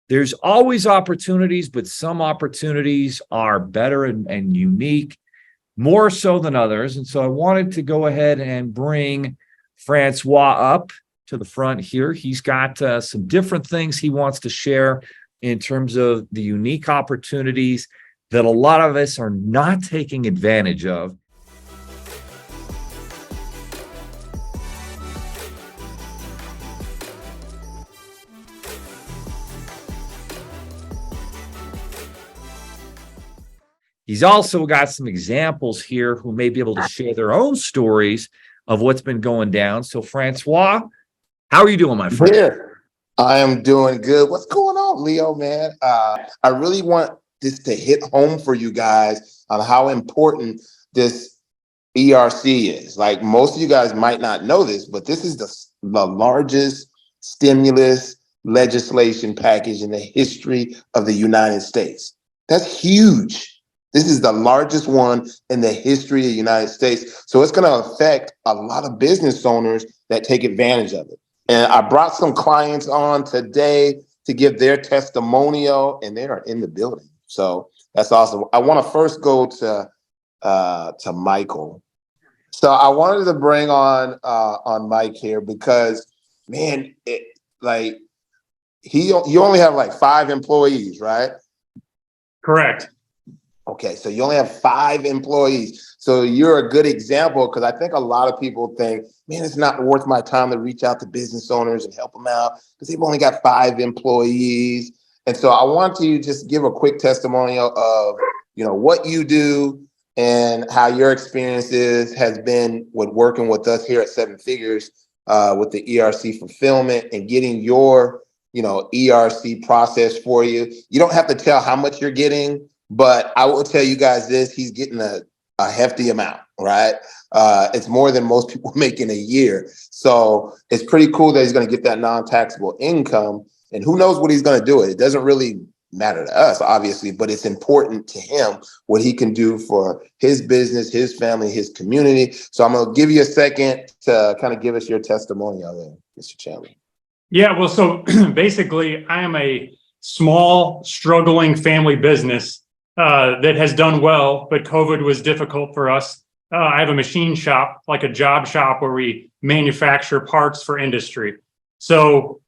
There's always opportunities, but some opportunities are better and unique, more so than others. And so I wanted to go ahead and bring Francois up to the front here. He's got some different things he wants to share in terms of the unique opportunities that a lot of us are not taking advantage of. He's also got some examples here who may be able to share their own stories of what's been going down. So, Francois, how are you doing, my friend? Yeah, I am doing good. What's going on, Leo, man? I really want this to hit home for you guys on how important this ERC is. Like, most of you guys might not know this, but this is the largest stimulus legislation package in the history of the United States. That's huge. This is the largest one in the history of the United States. So it's going to affect a lot of business owners that take advantage of it. And I brought some clients on today to give their testimonial, and they are in the building. So that's awesome. I want to first go to Michael. So I wanted to bring on Mike here because, man, you only have like 5 employees, right? Correct. Okay, so you only have 5 employees. So you're a good example, because I think a lot of people think, man, it's not worth my time to reach out to business owners and help them out because they've only got 5 employees. And so I want to just give a quick testimonial of, what you do and how your experiences has been with working with us here at Seven Figures with the ERC fulfillment and getting your, ERC process for you. You don't have to tell how much you're getting, but I will tell you guys this: he's getting a hefty amount, right? It's more than most people make in a year. So it's pretty cool that he's going to get that non-taxable income. And who knows what he's going to do. It doesn't really matter to us, obviously, but it's important to him what he can do for his business, his family, his community. So I'm going to give you a second to kind of give us your testimonial there, Mr. Chandler. Yeah, well, so basically, I am a small, struggling family business that has done well, but COVID was difficult for us. I have a machine shop, like a job shop where we manufacture parts for industry. So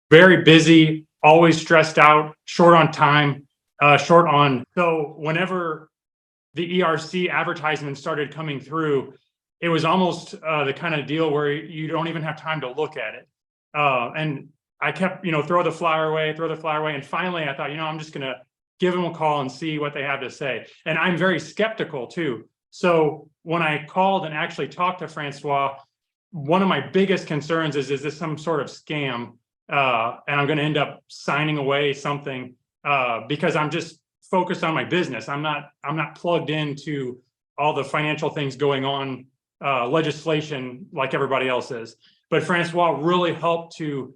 very busy, always stressed out, short on time, So whenever the ERC advertisement started coming through, it was almost the kind of deal where you don't even have time to look at it. And I kept, throw the flyer away. And finally I thought, I'm just going to give them a call and see what they have to say. And I'm very skeptical too. So when I called and actually talked to Francois, one of my biggest concerns is this some sort of scam? And I'm going to end up signing away something because I'm just focused on my business. I'm not plugged into all the financial things going on, legislation like everybody else is. But Francois really helped to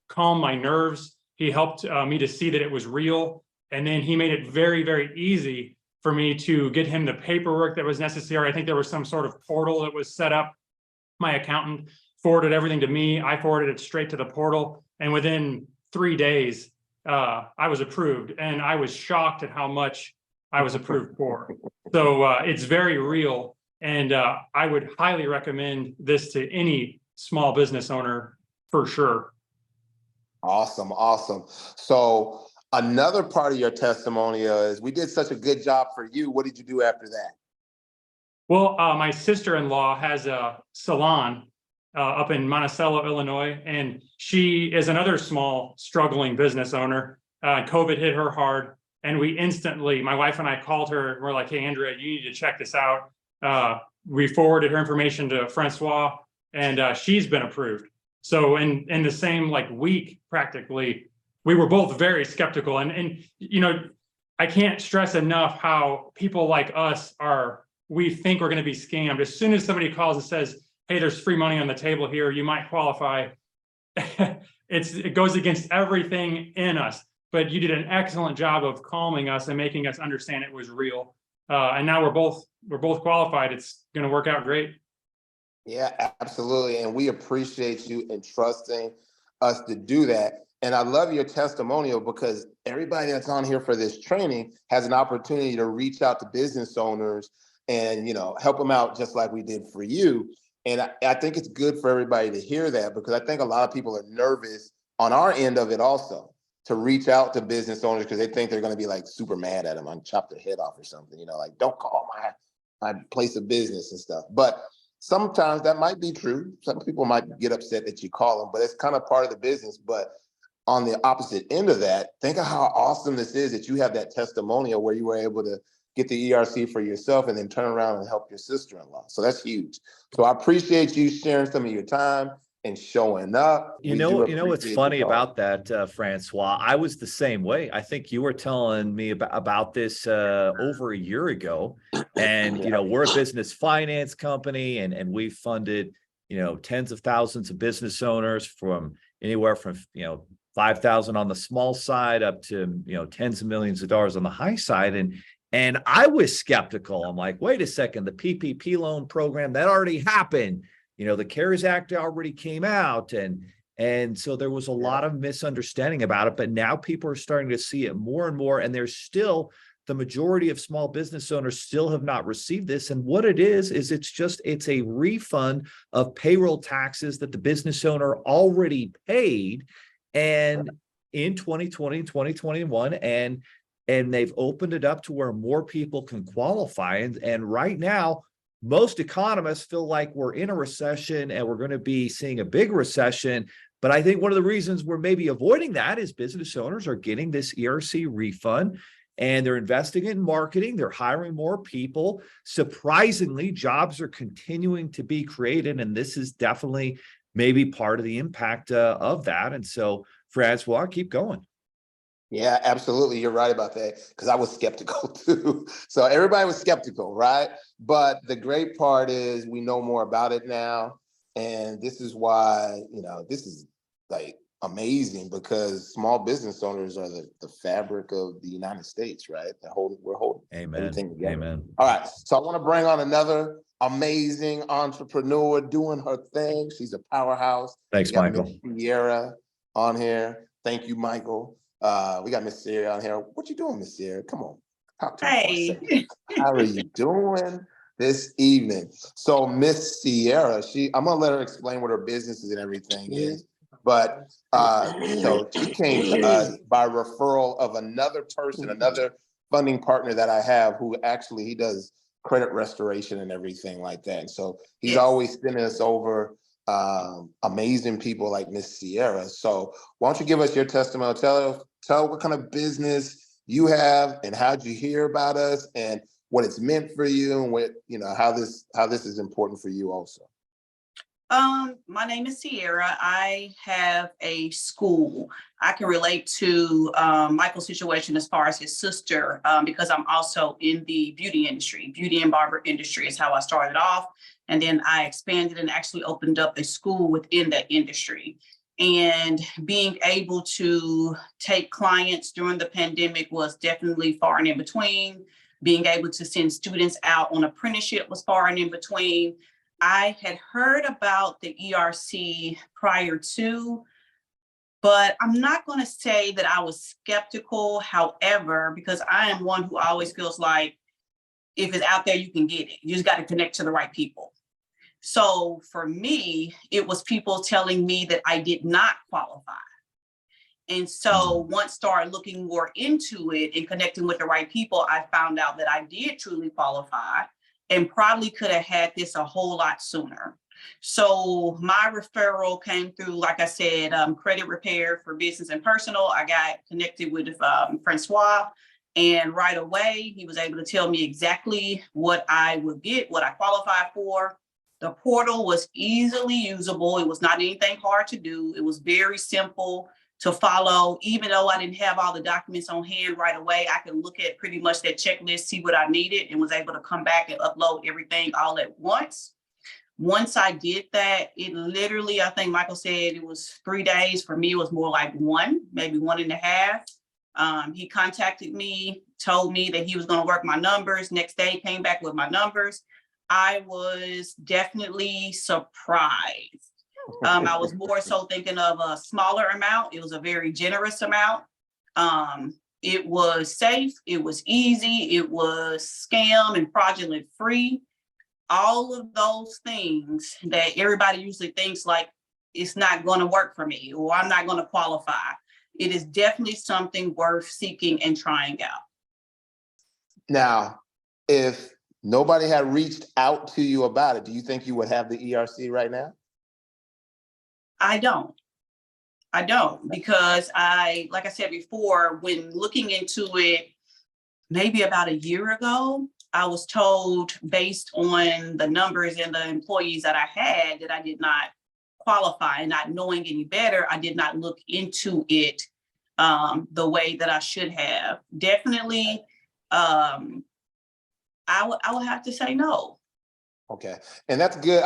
calm my nerves. He helped me to see that it was real. And then he made it very, very easy for me to get him the paperwork that was necessary. I think there was some sort of portal that was set up. My accountant forwarded everything to me. I forwarded it straight to the portal. And within 3 days, I was approved. And I was shocked at how much I was approved for. So it's very real. And I would highly recommend this to any small business owner for sure. Awesome. So another part of your testimonial is we did such a good job for you. What did you do after that? Well, my sister-in-law has a salon up in Monticello, Illinois, and she is another small, struggling business owner. COVID hit her hard, and my wife and I called her, and we're like, hey, Andrea, you need to check this out. We forwarded her information to Francois, and she's been approved. So in the same week, practically, we were both very skeptical. And I can't stress enough how people like us we think we're going to be scammed. As soon as somebody calls and says, hey, there's free money on the table here, you might qualify. It goes against everything in us. But you did an excellent job of calming us and making us understand it was real. And now we're both qualified. It's going to work out great. Yeah, absolutely. And we appreciate you entrusting us to do that. And I love your testimonial because everybody that's on here for this training has an opportunity to reach out to business owners and, help them out just like we did for you. And I think it's good for everybody to hear that, because I think a lot of people are nervous on our end of it also to reach out to business owners because they think they're going to be like super mad at them and chop their head off or something, like don't call my place of business and stuff. But sometimes that might be true. Some people might get upset that you call them, but it's kind of part of the business. But on the opposite end of that, think of how awesome this is that you have that testimonial where you were able to get the ERC for yourself and then turn around and help your sister-in-law. So that's huge. So I appreciate you sharing some of your time and showing up. You know what's funny about that, Francois? I was the same way. I think you were telling me about this over a year ago. And, we're a business finance company, and we've funded, tens of thousands of business owners from anywhere from, 5,000 on the small side up to, tens of millions of dollars on the high side. And I was skeptical. I'm like, wait a second, the PPP loan program that already happened. The CARES Act already came out, and so there was a lot of misunderstanding about it. But now people are starting to see it more and more, and there's still the majority of small business owners still have not received this. And what it is it's a refund of payroll taxes that the business owner already paid, and in 2020, 2021, and they've opened it up to where more people can qualify. And right now, most economists feel like we're in a recession and we're going to be seeing a big recession. But I think one of the reasons we're maybe avoiding that is business owners are getting this ERC refund and they're investing in marketing. They're hiring more people. Surprisingly, jobs are continuing to be created. And this is definitely maybe part of the impact of that. And so, Francois, keep going. Yeah, absolutely. You're right about that, because I was skeptical too. So everybody was skeptical, right? But the great part is we know more about it now. And this is why, this is like amazing, because small business owners are the fabric of the United States, right? We're holding everything together. Amen. All right. So I want to bring on another amazing entrepreneur doing her thing. She's a powerhouse. Thanks, Michael. Miss Sierra on here. Thank you, Michael. We got Miss Sierra on here. What you doing, Miss Sierra? Come on, talk to me for a second. How are you doing this evening? So Miss Sierra, I'm gonna let her explain what her business is and everything is. But so she came to us by referral of another person, another funding partner that I have, who actually he does credit restoration and everything like that. And so he's always sending us over amazing people like Miss Sierra. So why don't you give us your testimony? Tell what kind of business you have and how'd you hear about us and what it's meant for you, and what how this is important for you also. My name is Sierra. I have a school. I can relate to Michael's situation as far as his sister, because I'm also in the beauty industry. Beauty and barber industry is how I started off. And then I expanded and actually opened up a school within that industry. And being able to take clients during the pandemic was definitely far and in between. Being able to send students out on apprenticeship was far and in between. I had heard about the ERC prior to, but I'm not going to say that I was skeptical. However, because I am one who always feels like if it's out there, you can get it. You just got to connect to the right people. So for me, it was people telling me that I did not qualify. And so once started looking more into it and connecting with the right people, I found out that I did truly qualify and probably could have had this a whole lot sooner. So my referral came through, like I said, credit repair for business and personal. I got connected with Francois, and right away, he was able to tell me exactly what I would get, what I qualified for. The portal was easily usable. It was not anything hard to do. It was very simple to follow. Even though I didn't have all the documents on hand right away, I could look at pretty much that checklist, see what I needed, and was able to come back and upload everything all at once. Once I did that, it literally, I think Michael said it was 3 days. For me, it was more like one, maybe 1.5. He contacted me, told me that he was going to work my numbers. Next day, came back with my numbers. I was definitely surprised I was more so thinking of a smaller amount. It was a very generous amount. It was safe, it was easy, it was scam and fraudulent free. All of those things that everybody usually thinks like it's not going to work for me or I'm not going to qualify. It is definitely something worth seeking and trying out. Now, if nobody had reached out to you about it, do you think you would have the ERC right now? I don't, because like I said before, when looking into it, maybe about a year ago, I was told based on the numbers and the employees that I had that I did not qualify, and not knowing any better, I did not look into it the way that I should have. Definitely, I would have to say no. Okay, and that's good.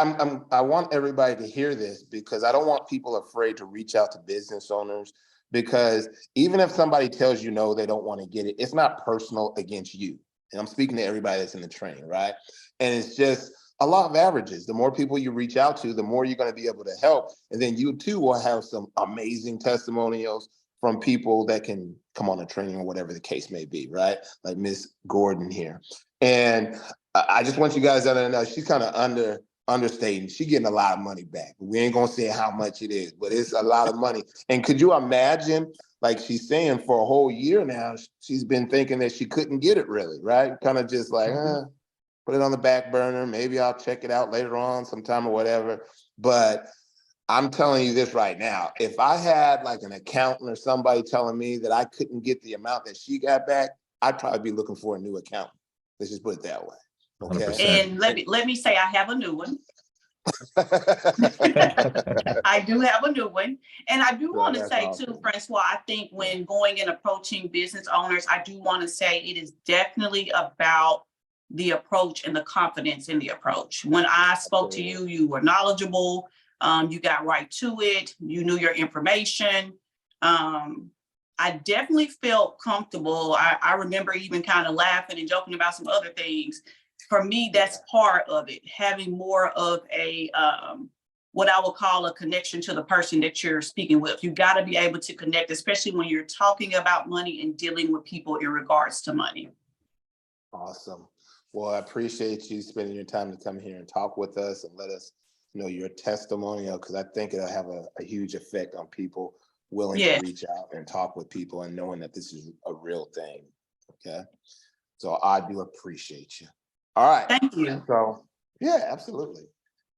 I want everybody to hear this because I don't want people afraid to reach out to business owners, because even if somebody tells you no, they don't want to get it, it's not personal against you. And I'm speaking to everybody that's in the training, right? And it's just a lot of averages. The more people you reach out to, the more you're going to be able to help. And then you too will have some amazing testimonials from people that can come on a training or whatever the case may be, right? Like Miss Gordon here. And I just want you guys to know she's kind of understating. She's getting a lot of money back. We ain't gonna say how much it is, but it's a lot of money. And could you imagine, like she's saying, for a whole year now, she's been thinking that she couldn't get it really, right? Kind of just like, put it on the back burner. Maybe I'll check it out later on sometime or whatever. But I'm telling you this right now, if I had like an accountant or somebody telling me that I couldn't get the amount that she got back, I'd probably be looking for a new accountant. Let's just put it that way. Okay. 100%. And let me say I have a new one. I do have a new one. And I do want to say awesome too, Francois, I think when going and approaching business owners, I do want to say it is definitely about the approach and the confidence in the approach. When I spoke to you, you were knowledgeable. You got right to it. You knew your information. I definitely felt comfortable. I remember even kind of laughing and joking about some other things. For me, that's part of it, having more of a, what I would call a connection to the person that you're speaking with. You got to be able to connect, especially when you're talking about money and dealing with people in regards to money. Awesome. Well, I appreciate you spending your time to come here and talk with us and let us know your testimonial, because I think it'll have a huge effect on people willing to reach out and talk with people and knowing that this is a real thing. Okay. So I do appreciate you. All right. Thank you. So yeah, absolutely.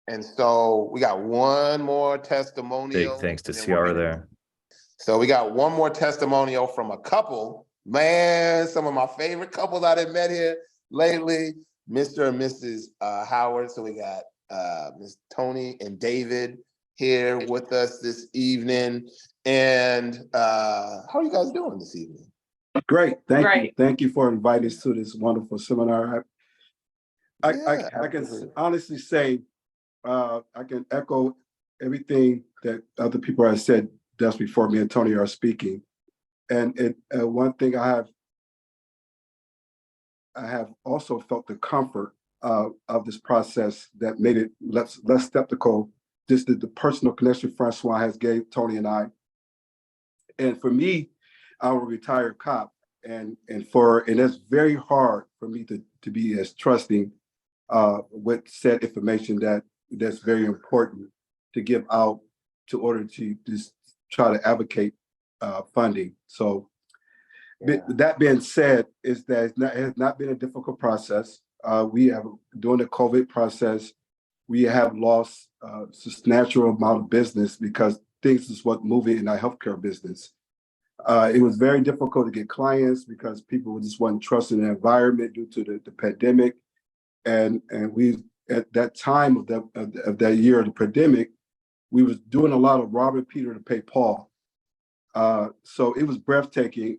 And so we got one more testimonial. Big thanks to Ciara there. So we got one more testimonial from a couple. Man, some of my favorite couples I've met here lately, Mr. and Mrs. Howard. So we got Miss Tony and David here with us this evening. And how are you guys doing this evening? Great. Thank you. Thank you for inviting us to this wonderful seminar. I can honestly say, I can echo everything that other people have said just before me and Tony are speaking. And one thing I have also felt the comfort of this process that made it less skeptical, just the personal connection Francois has gave Tony and I. And for me, I'm a retired cop, and it's very hard for me to be as trusting with said information that's very important to give out to order to just try to advocate funding. So that being said, is that it has not been a difficult process. We have, during the COVID process, we have lost a substantial amount of business because things is what moving in our healthcare business. It was very difficult to get clients because people just wasn't trusting the environment due to the pandemic. And we, at that time of that year of the pandemic, we was doing a lot of robbing Peter to pay Paul. So it was breathtaking.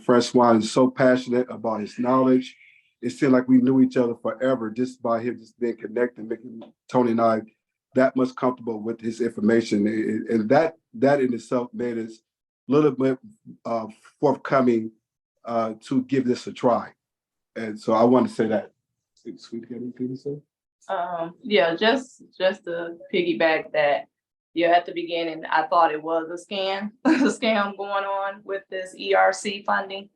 Francois is so passionate about his knowledge. It seemed like we knew each other forever just by him just being connected, making Tony and I that much comfortable with his information. And that in itself made us a little bit forthcoming to give this a try. And so I want to say that. Sweet, got anything to say? Yeah, just to piggyback that, Yeah, at the beginning, I thought it was a scam, a scam going on with this ERC funding.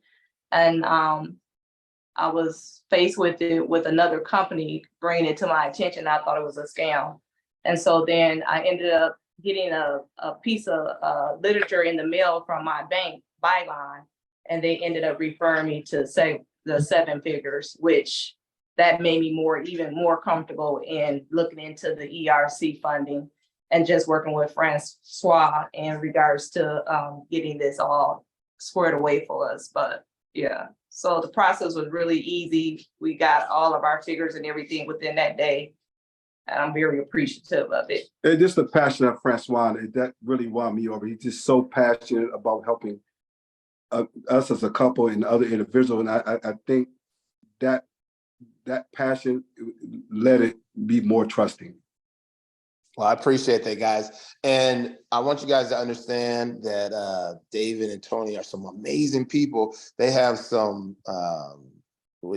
And I was faced with it with another company bringing it to my attention. I thought it was a scam. And so then I ended up getting a piece of literature in the mail from my bank, Byline, and they ended up referring me to say the 7 figures, which that made me even more comfortable in looking into the ERC funding and just working with Francois in regards to getting this all squared away for us. But yeah, so the process was really easy. We got all of our figures and everything within that day. And I'm very appreciative of it. And just the passion of Francois, that really won me over. He's just so passionate about helping us as a couple and other individuals. And I think that passion let it be more trusting. Well, I appreciate that, guys. And I want you guys to understand that David and Tony are some amazing people. They have some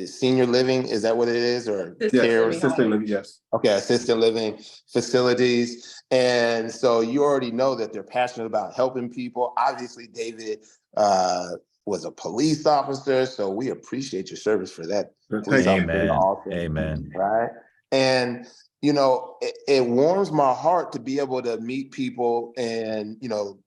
senior living, is that what it is? Or Assisted living, yes. Okay, assisted living facilities. And so you already know that they're passionate about helping people. Obviously, David was a police officer, so we appreciate your service for that. Amen. Amen. Right? And you know, it warms my heart to be able to meet people and, you know,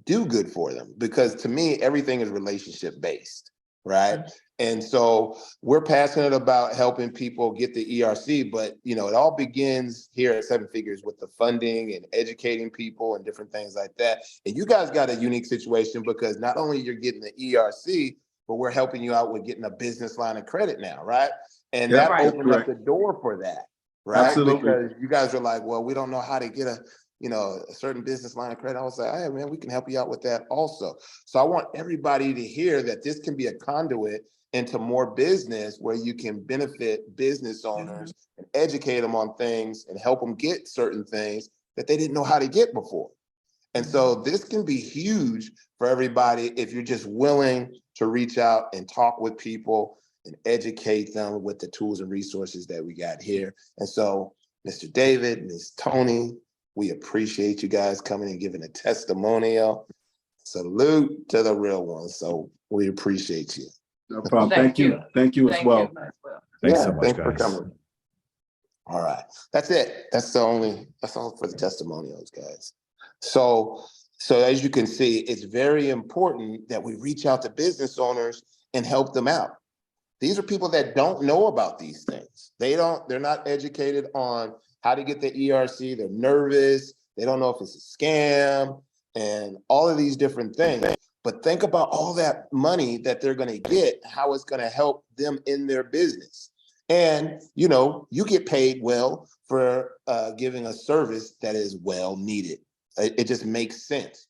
do good for them, because to me, everything is relationship based, right? And so we're passionate about helping people get the ERC, but, you know, it all begins here at 7 Figures with the funding and educating people and different things like that. And you guys got a unique situation because not only you're getting the ERC, but we're helping you out with getting a business line of credit now, right? And that opened up the door for that. Right. Absolutely. Because you guys are like, well, we don't know how to get a certain business line of credit. I was like, hey, man, we can help you out with that also. So I want everybody to hear that this can be a conduit into more business where you can benefit business owners and educate them on things and help them get certain things that they didn't know how to get before. And so this can be huge for everybody if you're just willing to reach out and talk with people and educate them with the tools and resources that we got here. And so, Mr. David, Ms. Tony, we appreciate you guys coming and giving a testimonial. Salute to the real ones. So we appreciate you. No problem. Thank you. Thank you as well. Thanks so much, thanks guys. for coming. All right, that's it. That's all for the testimonials, guys. So as you can see, it's very important that we reach out to business owners and help them out. These are people that don't know about these things. They're not educated on how to get the ERC. They're nervous. They don't know if it's a scam and all of these different things. But think about all that money that they're going to get, how it's going to help them in their business. And, you know, you get paid well for giving a service that is well needed. It just makes sense.